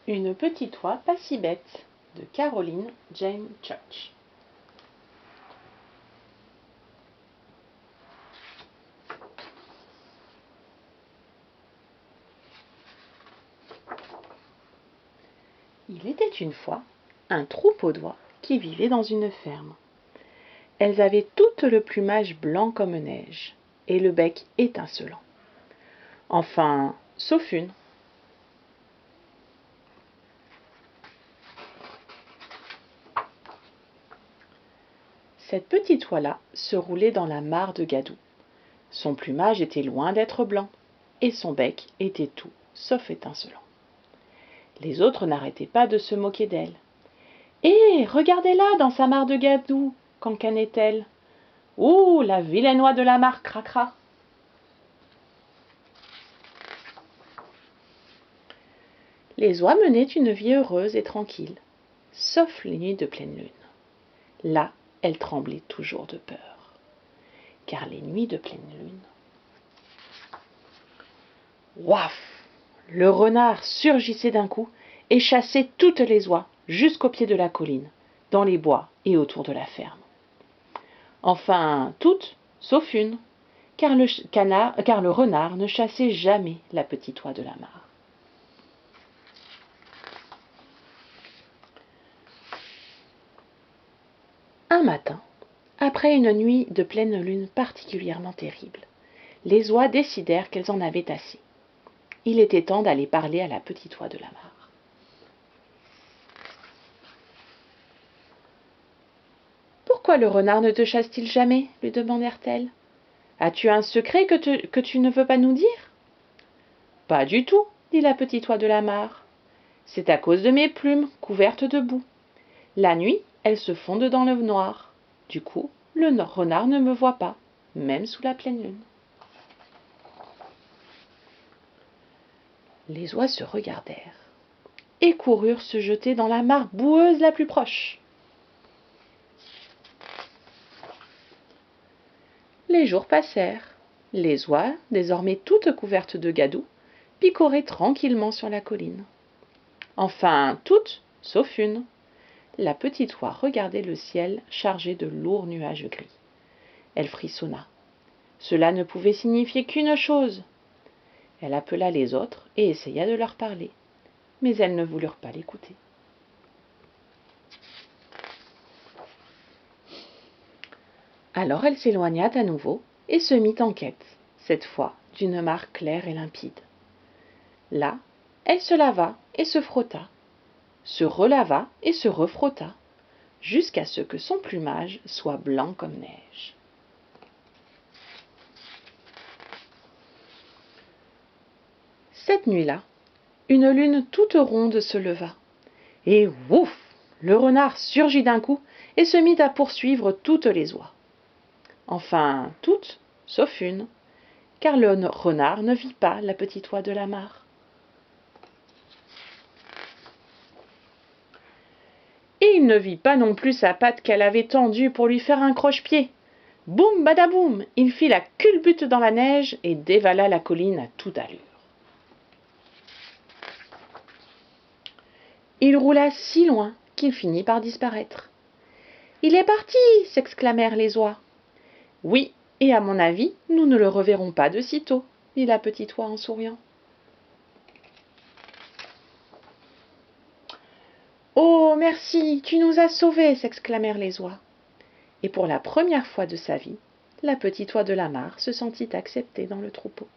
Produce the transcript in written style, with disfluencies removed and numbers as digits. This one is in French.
Une petite oie pas si bête de Caroline Jane Church. Il était une fois un troupeau d'oies qui vivait dans une ferme. Elles avaient toutes le plumage blanc comme neige et le bec étincelant. Enfin, sauf une. Cette petite oie-là se roulait dans la mare de gadou. Son plumage était loin d'être blanc, et son bec était tout sauf étincelant. Les autres n'arrêtaient pas de se moquer d'elle. « Hé, regardez-la dans sa mare de gadou, cancanait-elle. Ouh, la vilaine oie de la mare, cracra !» Les oies menaient une vie heureuse et tranquille, sauf les nuits de pleine lune. Là, elles tremblaient toujours de peur, car les nuits de pleine lune... Ouaf! Le renard surgissait d'un coup et chassait toutes les oies jusqu'au pied de la colline, dans les bois et autour de la ferme. Enfin, toutes, sauf une, car le renard ne chassait jamais la petite oie de la mare. Un matin, après une nuit de pleine lune particulièrement terrible, les oies décidèrent qu'elles en avaient assez. Il était temps d'aller parler à la petite oie de la mare. « Pourquoi le renard ne te chasse-t-il jamais ?» lui demandèrent-elles. « As-tu un secret que tu ne veux pas nous dire ?»« Pas du tout, » dit la petite oie de la mare. « C'est à cause de mes plumes couvertes de boue. La nuit, elles se fondent dans le noir. Du coup, le renard ne me voit pas, même sous la pleine lune. » Les oies se regardèrent et coururent se jeter dans la mare boueuse la plus proche. Les jours passèrent. Les oies, désormais toutes couvertes de gadou, picoraient tranquillement sur la colline. Enfin, toutes, sauf une. La petite oie regardait le ciel chargé de lourds nuages gris. Elle frissonna. Cela ne pouvait signifier qu'une chose. Elle appela les autres et essaya de leur parler, mais elles ne voulurent pas l'écouter. Alors elle s'éloigna à nouveau et se mit en quête, cette fois d'une mare claire et limpide. Là, elle se lava et se frotta, se relava et se refrotta, jusqu'à ce que son plumage soit blanc comme neige. Cette nuit-là, une lune toute ronde se leva, et ouf! Le renard surgit d'un coup et se mit à poursuivre toutes les oies. Enfin, toutes, sauf une, car le renard ne vit pas la petite oie de la mare. Et il ne vit pas non plus sa patte qu'elle avait tendue pour lui faire un croche-pied. Boum badaboum, il fit la culbute dans la neige et dévala la colline à toute allure. Il roula si loin qu'il finit par disparaître. « Il est parti !» s'exclamèrent les oies. « Oui, et à mon avis, nous ne le reverrons pas de sitôt, » dit la petite oie en souriant. « Oh, merci, tu nous as sauvés !» s'exclamèrent les oies. Et pour la première fois de sa vie, la petite oie de la mare se sentit acceptée dans le troupeau.